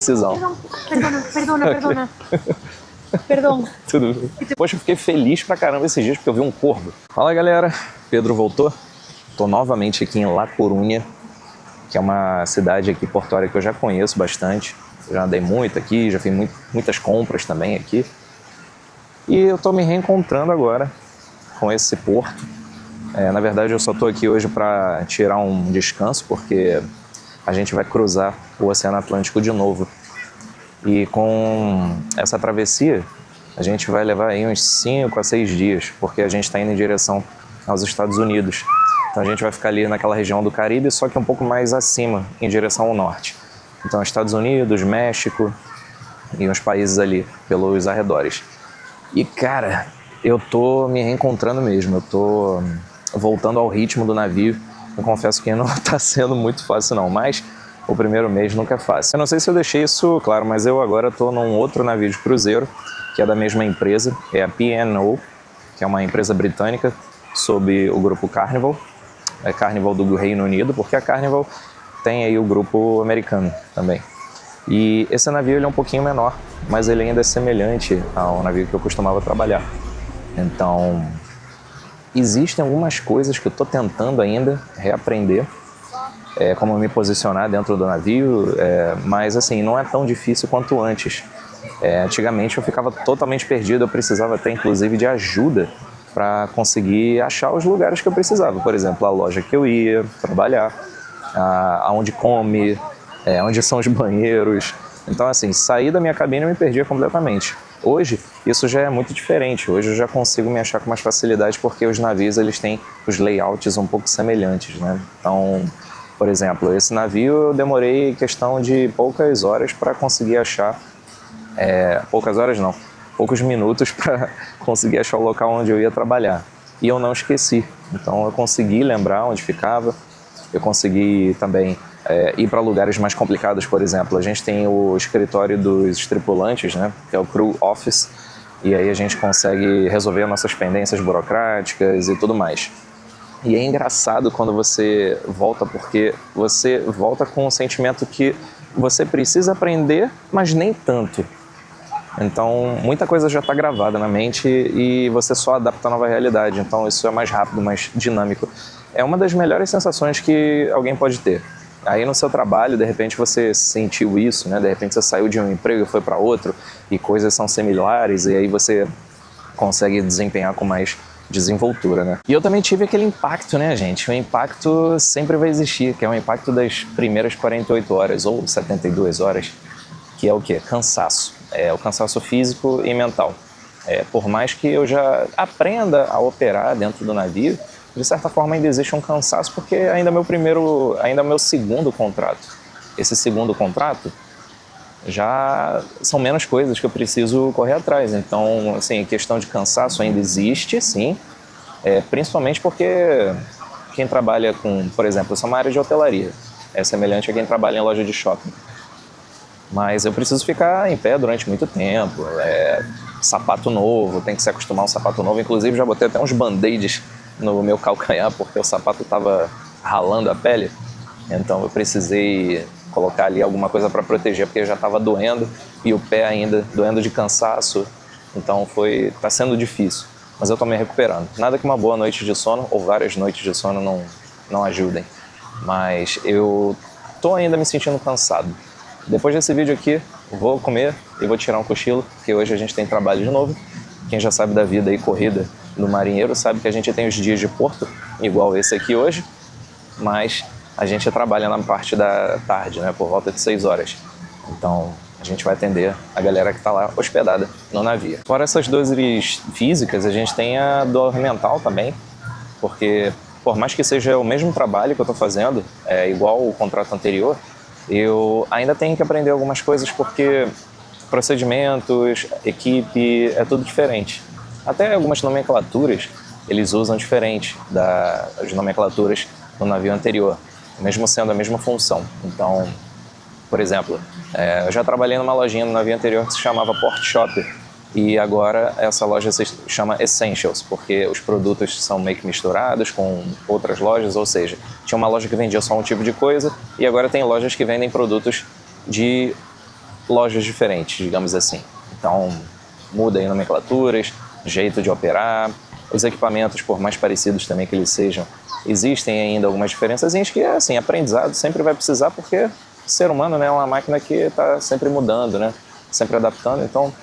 Decisão. Perdona. Perdão. Tudo bem. Poxa, eu fiquei feliz pra caramba esses dias porque eu vi um corvo. Fala, galera. Pedro voltou. Tô novamente aqui em La Coruña, que é uma cidade aqui portuária que eu já conheço bastante. Eu já andei muito aqui, já fiz muitas compras também aqui. E eu tô me reencontrando agora com esse porto. Na verdade, eu só tô aqui hoje para tirar um descanso, porque a gente vai cruzar o Oceano Atlântico de novo. E com essa travessia, a gente vai levar aí uns 5 a 6 dias, porque a gente está indo em direção aos Estados Unidos. Então a gente vai ficar ali naquela região do Caribe, só que um pouco mais acima, em direção ao norte. Então Estados Unidos, México e uns países ali pelos arredores. E cara, eu tô me reencontrando mesmo, eu tô voltando ao ritmo do navio. Eu confesso que não tá sendo muito fácil não, mas o primeiro mês nunca é fácil. Eu não sei se eu deixei isso claro, mas eu agora tô num outro navio de cruzeiro, que é da mesma empresa, é a P&O, que é uma empresa britânica, sob o grupo Carnival. É Carnival do Reino Unido, porque a Carnival tem aí o grupo americano também. E esse navio ele é um pouquinho menor, mas ele ainda é semelhante ao navio que eu costumava trabalhar. Então, existem algumas coisas que eu estou tentando ainda reaprender, como me posicionar dentro do navio, mas assim, não é tão difícil quanto antes. Antigamente eu ficava totalmente perdido, eu precisava até inclusive de ajuda para conseguir achar os lugares que eu precisava. Por exemplo, a loja que eu ia trabalhar, aonde come, onde são os banheiros. Então assim, sair da minha cabine eu me perdia completamente. Hoje, isso já é muito diferente. Hoje eu já consigo me achar com mais facilidade porque os navios eles têm os layouts um pouco semelhantes, né? Então, por exemplo, esse navio eu demorei questão de poucas horas para conseguir achar, poucas horas não, poucos minutos para conseguir achar o local onde eu ia trabalhar. E eu não esqueci, então eu consegui lembrar onde ficava, eu consegui também ir para lugares mais complicados. Por exemplo, a gente tem o escritório dos tripulantes, né, que é o Crew Office, e aí a gente consegue resolver nossas pendências burocráticas e tudo mais. E é engraçado quando você volta, porque você volta com um sentimento que você precisa aprender, mas nem tanto. Então, muita coisa já está gravada na mente e você só adapta a nova realidade. Então, isso é mais rápido, mais dinâmico. É uma das melhores sensações que alguém pode ter. Aí no seu trabalho, de repente você sentiu isso, né? De repente você saiu de um emprego e foi para outro e coisas são similares e aí você consegue desempenhar com mais desenvoltura, né? E eu também tive aquele impacto, né, gente? O impacto sempre vai existir, que é o impacto das primeiras 48 horas ou 72 horas, que é o quê? Cansaço. O cansaço físico e mental. Por mais que eu já aprenda a operar dentro do navio, de certa forma ainda existe um cansaço, porque ainda é meu segundo contrato. Esse segundo contrato já são menos coisas que eu preciso correr atrás. Então, assim, questão de cansaço ainda existe, sim. Principalmente porque quem trabalha com, por exemplo, essa é uma área de hotelaria. É semelhante a quem trabalha em loja de shopping. Mas eu preciso ficar em pé durante muito tempo. Sapato novo, tem que se acostumar a um sapato novo. Inclusive, já botei até uns band-aids no meu calcanhar, porque o sapato estava ralando a pele. Então eu precisei colocar ali alguma coisa para proteger, porque já estava doendo e o pé ainda doendo de cansaço. Então tá sendo difícil, mas eu estou me recuperando. Nada que uma boa noite de sono ou várias noites de sono não ajudem. Mas eu estou ainda me sentindo cansado. Depois desse vídeo aqui, vou comer e vou tirar um cochilo, porque hoje a gente tem trabalho de novo. Quem já sabe da vida e corrida do marinheiro sabe que a gente tem os dias de porto, igual esse aqui hoje, mas a gente trabalha na parte da tarde, né, por volta de 6 horas. Então, a gente vai atender a galera que está lá hospedada no navio. Fora essas dores físicas, a gente tem a dor mental também, porque por mais que seja o mesmo trabalho que eu estou fazendo, igual o contrato anterior, eu ainda tenho que aprender algumas coisas, porque procedimentos, equipe, é tudo diferente. Até algumas nomenclaturas eles usam diferente das nomenclaturas no navio anterior, mesmo sendo a mesma função. Então, por exemplo, eu já trabalhei numa lojinha no navio anterior que se chamava Port Shop, e agora essa loja se chama Essentials, porque os produtos são meio que misturados com outras lojas, ou seja, tinha uma loja que vendia só um tipo de coisa e agora tem lojas que vendem produtos de lojas diferentes, digamos assim. Então, muda aí nomenclaturas, jeito de operar, os equipamentos, por mais parecidos também que eles sejam, existem ainda algumas diferenças que, assim, aprendizado sempre vai precisar, porque o ser humano, né, é uma máquina que está sempre mudando, né, sempre adaptando, então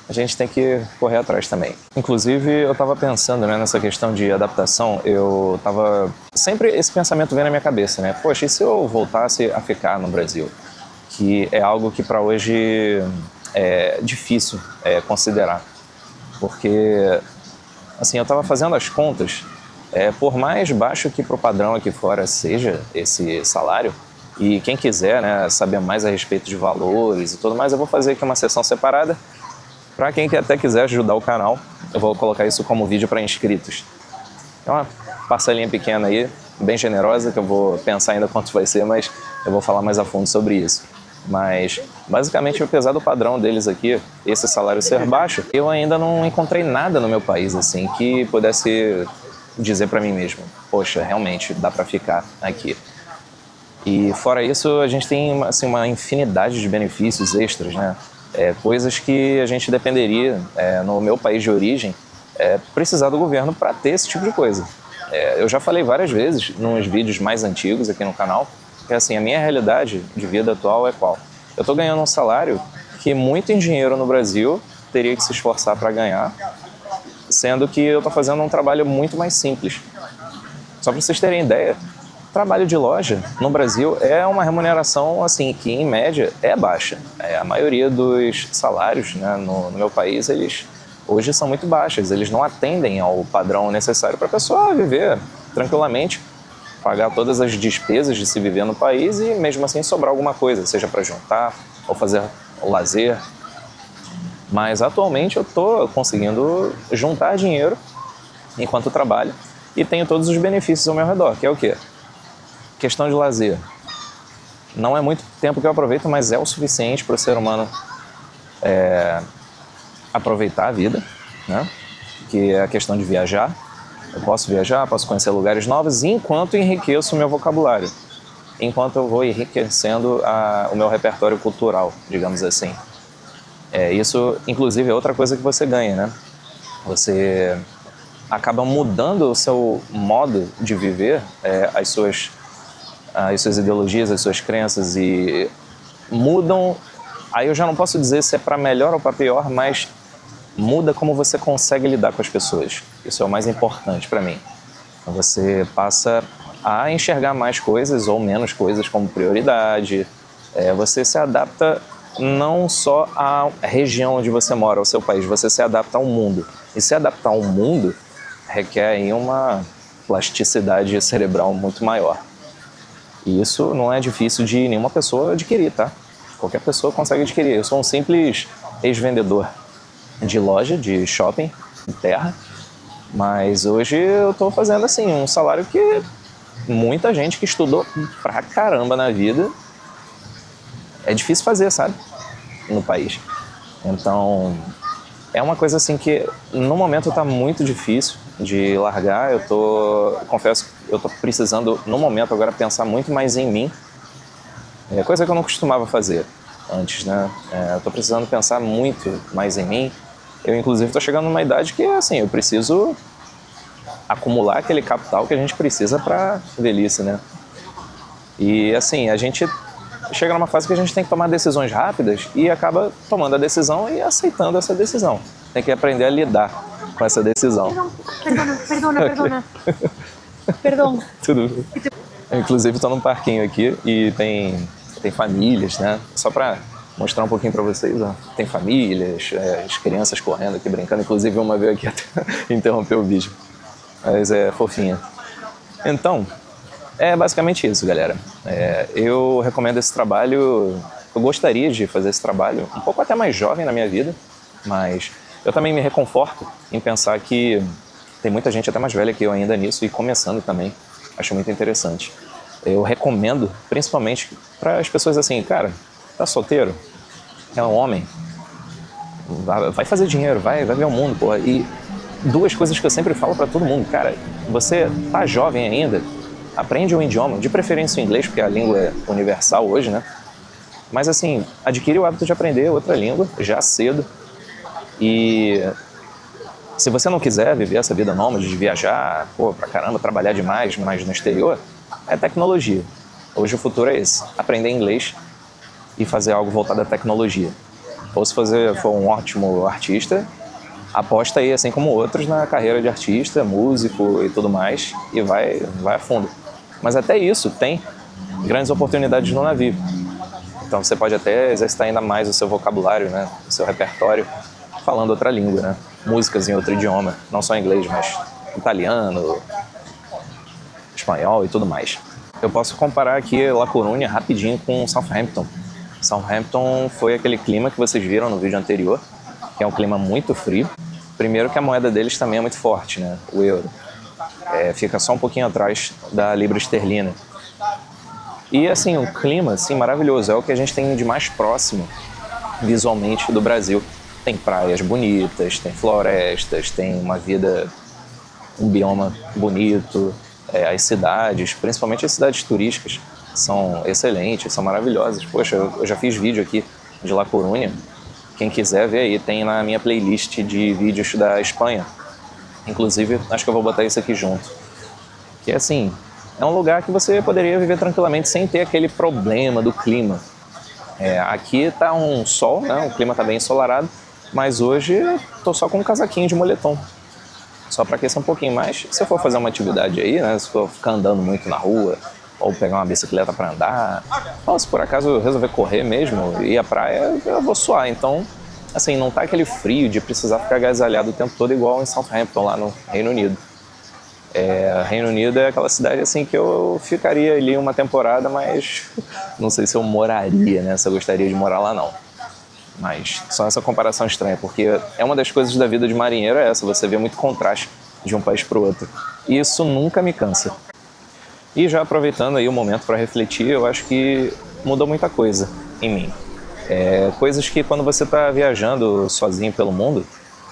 a gente tem que correr atrás também. Inclusive, eu estava pensando, né, nessa questão de adaptação, eu estava... Sempre esse pensamento vem na minha cabeça, né? Poxa, e se eu voltasse a ficar no Brasil? Que é algo que para hoje é difícil considerar. Porque, assim, eu estava fazendo as contas, por mais baixo que para o padrão aqui fora seja esse salário, e quem quiser, né, saber mais a respeito de valores e tudo mais, eu vou fazer aqui uma sessão separada. Para quem até quiser ajudar o canal, eu vou colocar isso como vídeo para inscritos. É uma parcelinha pequena aí, bem generosa, que eu vou pensar ainda quanto vai ser, mas eu vou falar mais a fundo sobre isso. Mas, basicamente, apesar do padrão deles aqui, esse salário ser baixo, eu ainda não encontrei nada no meu país, assim, que pudesse dizer para mim mesmo, poxa, realmente dá para ficar aqui. E fora isso, a gente tem, assim, uma infinidade de benefícios extras, né? Coisas que a gente dependeria, no meu país de origem, precisar do governo para ter esse tipo de coisa. Eu já falei várias vezes, nos vídeos mais antigos aqui no canal, que assim, a minha realidade de vida atual é qual? Eu estou ganhando um salário que muito engenheiro no Brasil teria que se esforçar para ganhar, sendo que eu estou fazendo um trabalho muito mais simples. Só para vocês terem ideia, trabalho de loja no Brasil é uma remuneração assim que em média é baixa. A maioria dos salários, né, no meu país, eles hoje são muito baixos, eles não atendem ao padrão necessário para a pessoa viver tranquilamente, pagar todas as despesas de se viver no país e mesmo assim sobrar alguma coisa, seja para juntar ou fazer lazer. Mas atualmente eu estou conseguindo juntar dinheiro enquanto trabalho e tenho todos os benefícios ao meu redor, que é o quê? Questão de lazer. Não é muito tempo que eu aproveito, mas é o suficiente para o ser humano aproveitar a vida, né? Que é a questão de viajar. Eu posso viajar, posso conhecer lugares novos, enquanto enriqueço o meu vocabulário, enquanto eu vou enriquecendo o meu repertório cultural, digamos assim. Isso, inclusive, é outra coisa que você ganha, né? Você acaba mudando o seu modo de viver, as suas ideologias, as suas crenças, e mudam. Aí eu já não posso dizer se é para melhor ou para pior, mas muda como você consegue lidar com as pessoas. Isso é o mais importante para mim. Você passa a enxergar mais coisas ou menos coisas como prioridade. Você se adapta não só à região onde você mora, ao seu país, você se adapta ao mundo. E se adaptar ao mundo requer aí uma plasticidade cerebral muito maior. E isso não é difícil de nenhuma pessoa adquirir, tá? Qualquer pessoa consegue adquirir. Eu sou um simples ex-vendedor de loja, de shopping, de terra. Mas hoje eu tô fazendo, assim, um salário que muita gente que estudou pra caramba na vida é difícil fazer, sabe? No país. Então, é uma coisa assim que no momento tá muito difícil de largar. Confesso que eu tô precisando no momento agora pensar muito mais em mim, coisa que eu não costumava fazer antes, né? Eu tô precisando pensar muito mais em mim. Eu inclusive tô chegando numa idade que assim, eu preciso acumular aquele capital que a gente precisa para velhice, né? E assim, a gente chega numa fase que a gente tem que tomar decisões rápidas e acaba tomando a decisão e aceitando essa decisão. Tem que aprender a lidar com essa decisão. Perdona. Perdão. Tudo bem. Eu, inclusive, estou num parquinho aqui e tem famílias, né? Só para mostrar um pouquinho para vocês, ó. Tem famílias, as crianças correndo aqui, brincando. Inclusive, uma veio aqui até interromper o vídeo. Mas é fofinha. Então, é basicamente isso, galera. Eu recomendo esse trabalho. Eu gostaria de fazer esse trabalho um pouco até mais jovem na minha vida, mas eu também me reconforto em pensar que tem muita gente até mais velha que eu ainda nisso e começando também. Acho muito interessante. Eu recomendo, principalmente para as pessoas assim, cara, tá solteiro, é um homem, vai fazer dinheiro, vai ver o mundo, porra. E duas coisas que eu sempre falo para todo mundo, cara, você tá jovem ainda, aprende um idioma, de preferência o inglês, porque a língua é universal hoje, né? Mas assim, adquire o hábito de aprender outra língua já cedo. E se você não quiser viver essa vida nômade de viajar, pô, pra caramba, trabalhar demais, mas no exterior, é tecnologia. Hoje o futuro é esse, aprender inglês e fazer algo voltado à tecnologia. Ou se você for um ótimo artista, aposta aí, assim como outros, na carreira de artista, músico e tudo mais, e vai a fundo. Mas até isso tem grandes oportunidades no navio. Então você pode até exercitar ainda mais o seu vocabulário, né, o seu repertório, falando outra língua, né? Músicas em outro idioma, não só inglês, mas italiano, espanhol e tudo mais. Eu posso comparar aqui La Coruña rapidinho com Southampton. Southampton foi aquele clima que vocês viram no vídeo anterior, que é um clima muito frio. Primeiro que a moeda deles também é muito forte, né? O euro. Fica só um pouquinho atrás da libra esterlina. E assim, o clima assim, maravilhoso, é o que a gente tem de mais próximo visualmente do Brasil. Tem praias bonitas, tem florestas, tem uma vida, um bioma bonito, as cidades, principalmente as cidades turísticas, são excelentes, são maravilhosas. Poxa, eu já fiz vídeo aqui de La Coruña, quem quiser ver aí, tem na minha playlist de vídeos da Espanha. Inclusive, acho que eu vou botar isso aqui junto. Que assim, é um lugar que você poderia viver tranquilamente sem ter aquele problema do clima. Aqui tá um sol, né? O clima tá bem ensolarado, mas hoje eu tô só com um casaquinho de moletom. Só para aquecer um pouquinho mais. Se eu for fazer uma atividade aí, né? Se for ficar andando muito na rua, ou pegar uma bicicleta para andar, ou se por acaso eu resolver correr mesmo e ir à praia, eu vou suar. Então, assim, não tá aquele frio de precisar ficar agasalhado o tempo todo igual em Southampton, lá no Reino Unido. Reino Unido é aquela cidade assim que eu ficaria ali uma temporada, mas não sei se eu moraria, né? Se eu gostaria de morar lá, não. Mas só essa comparação estranha, porque é uma das coisas da vida de marinheiro é essa, você vê muito contraste de um país para o outro. E isso nunca me cansa. E já aproveitando aí o momento para refletir, eu acho que mudou muita coisa em mim. Coisas que quando você está viajando sozinho pelo mundo,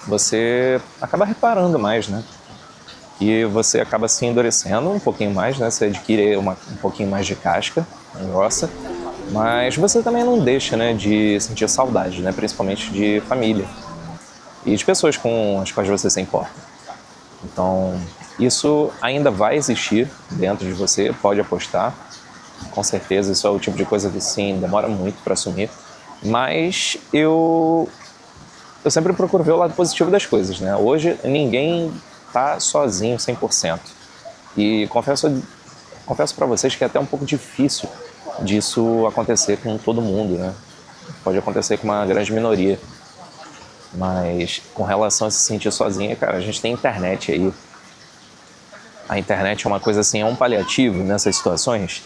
você acaba reparando mais, né? E você acaba se endurecendo um pouquinho mais, né? Você adquire um pouquinho mais de casca grossa. Mas você também não deixa, né, de sentir saudade, né? Principalmente de família. E de pessoas com as quais você se importa. Então, isso ainda vai existir dentro de você, pode apostar. Com certeza, isso é o tipo de coisa que, sim, demora muito para assumir. Mas eu sempre procuro ver o lado positivo das coisas, né? Hoje, ninguém tá sozinho 100%. E confesso para vocês que é até um pouco difícil disso acontecer com todo mundo, né? Pode acontecer com uma grande minoria. Mas com relação a se sentir sozinha, cara, a gente tem internet aí. A internet é uma coisa assim, é um paliativo nessas situações?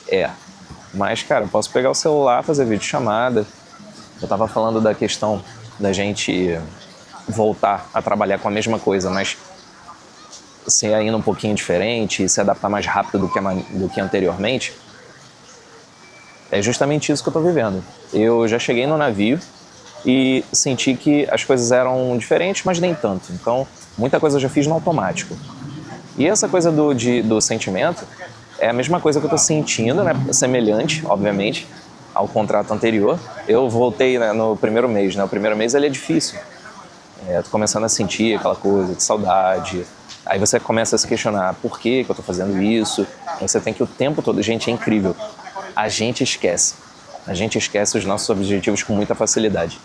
Mas, cara, eu posso pegar o celular, fazer videochamada. Eu tava falando da questão da gente voltar a trabalhar com a mesma coisa, mas ser ainda um pouquinho diferente, se adaptar mais rápido do que anteriormente. É justamente isso que eu tô vivendo. Eu já cheguei no navio e senti que as coisas eram diferentes, mas nem tanto. Então, muita coisa eu já fiz no automático. E essa coisa do sentimento é a mesma coisa que eu tô sentindo, né? Semelhante, obviamente, ao contrato anterior. Eu voltei, né, no primeiro mês, né? O primeiro mês ele é difícil. Tô começando a sentir aquela coisa de saudade. Aí você começa a se questionar por que eu tô fazendo isso. Aí você tem que o tempo todo... Gente, é incrível. A gente esquece. A gente esquece os nossos objetivos com muita facilidade.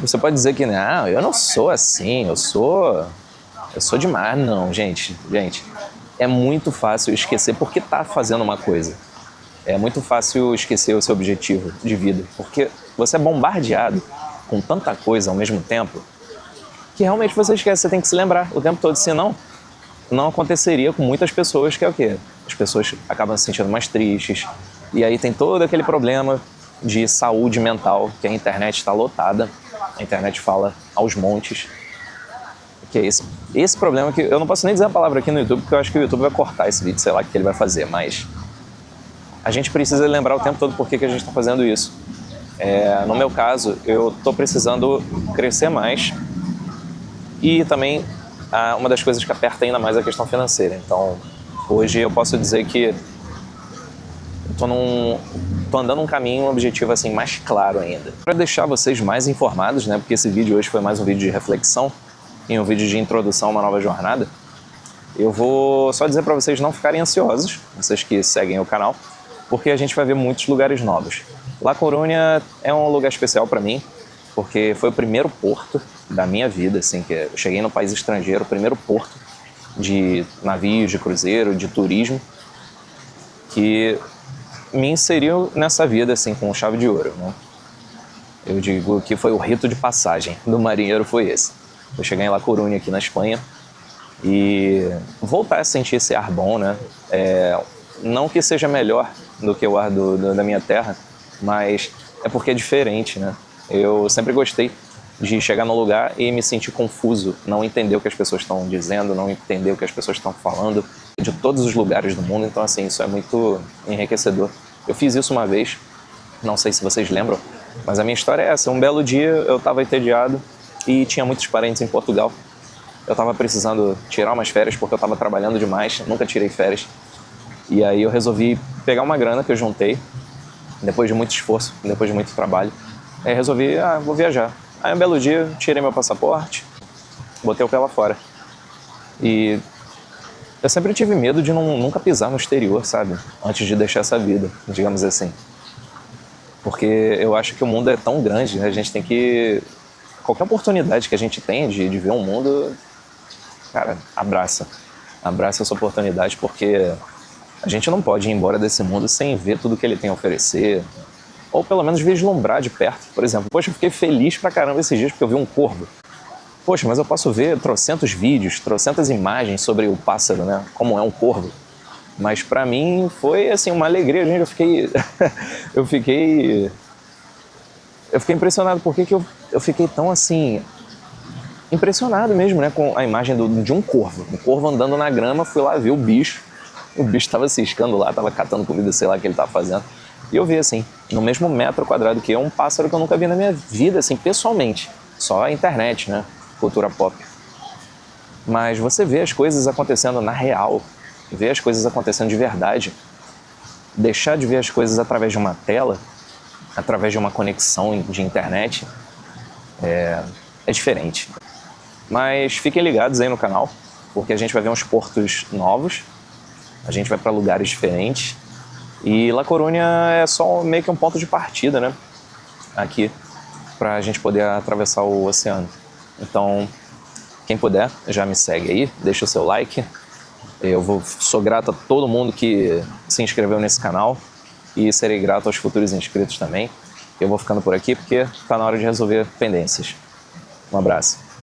Você pode dizer que não, eu não sou assim, eu sou demais. Não, gente, é muito fácil esquecer porque tá fazendo uma coisa. É muito fácil esquecer o seu objetivo de vida, porque você é bombardeado com tanta coisa ao mesmo tempo que realmente você esquece, você tem que se lembrar o tempo todo, senão não aconteceria com muitas pessoas, que é o quê? As pessoas acabam se sentindo mais tristes, e aí tem todo aquele problema de saúde mental, que a internet está lotada, a internet fala aos montes, que é esse problema que eu não posso nem dizer a palavra aqui no YouTube, porque eu acho que o YouTube vai cortar esse vídeo, sei lá o que ele vai fazer, mas a gente precisa lembrar o tempo todo por que a gente está fazendo isso. No meu caso, eu estou precisando crescer mais, e também uma das coisas que aperta ainda mais é a questão financeira. Então, hoje eu posso dizer que eu tô andando um caminho, um objetivo assim mais claro ainda. Para deixar vocês mais informados, né, porque esse vídeo hoje foi mais um vídeo de reflexão e um vídeo de introdução a uma nova jornada, eu vou só dizer para vocês não ficarem ansiosos, vocês que seguem o canal, porque a gente vai ver muitos lugares novos. La Coruña é um lugar especial para mim, porque foi o primeiro porto da minha vida, assim, que eu cheguei no país estrangeiro, o primeiro porto de navios, de cruzeiro, de turismo, que me inseriu nessa vida, assim, com chave de ouro, né? Eu digo que foi o rito de passagem do marinheiro, foi esse. Eu cheguei em La Coruña, aqui na Espanha, e voltar a sentir esse ar bom, né? Não que seja melhor do que o ar da minha terra, mas é porque é diferente, né? Eu sempre gostei de chegar no lugar e me sentir confuso, não entender o que as pessoas estão dizendo, não entender o que as pessoas estão falando, de todos os lugares do mundo. Então, assim, isso é muito enriquecedor. Eu fiz isso uma vez, não sei se vocês lembram, mas a minha história é essa. Um belo dia eu estava entediado e tinha muitos parentes em Portugal. Eu estava precisando tirar umas férias porque eu estava trabalhando demais, nunca tirei férias. E aí eu resolvi pegar uma grana que eu juntei, depois de muito esforço, depois de muito trabalho. Aí resolvi, vou viajar. Aí um belo dia, tirei meu passaporte, botei o pé lá fora. E eu sempre tive medo de nunca pisar no exterior, sabe? Antes de deixar essa vida, digamos assim. Porque eu acho que o mundo é tão grande, né? A gente tem que... Qualquer oportunidade que a gente tem de ver um mundo, cara, abraça. Abraça essa oportunidade, porque a gente não pode ir embora desse mundo sem ver tudo que ele tem a oferecer. Ou pelo menos vislumbrar de perto. Por exemplo, poxa, eu fiquei feliz pra caramba esses dias porque eu vi um corvo. Poxa, mas eu posso ver trocentos vídeos, trocentas imagens sobre o pássaro, né? Como é um corvo. Mas pra mim foi, assim, uma alegria, gente. Eu fiquei impressionado. Por que eu fiquei tão, assim, impressionado mesmo, né? Com a imagem de um corvo. Um corvo andando na grama, fui lá ver o bicho. O bicho tava ciscando lá, tava catando comida, sei lá o que ele tava fazendo. E eu vi, assim, no mesmo metro quadrado que eu, um pássaro que eu nunca vi na minha vida, assim, pessoalmente. Só a internet, né? Cultura pop. Mas você vê as coisas acontecendo na real, vê as coisas acontecendo de verdade. Deixar de ver as coisas através de uma tela, através de uma conexão de internet, é diferente. Mas fiquem ligados aí no canal, porque a gente vai ver uns portos novos, a gente vai para lugares diferentes. E La Coruña é só meio que um ponto de partida, né? Aqui, para a gente poder atravessar o oceano. Então, quem puder, já me segue aí, deixa o seu like. Sou grato a todo mundo que se inscreveu nesse canal e serei grato aos futuros inscritos também. Eu vou ficando por aqui porque tá na hora de resolver pendências. Um abraço.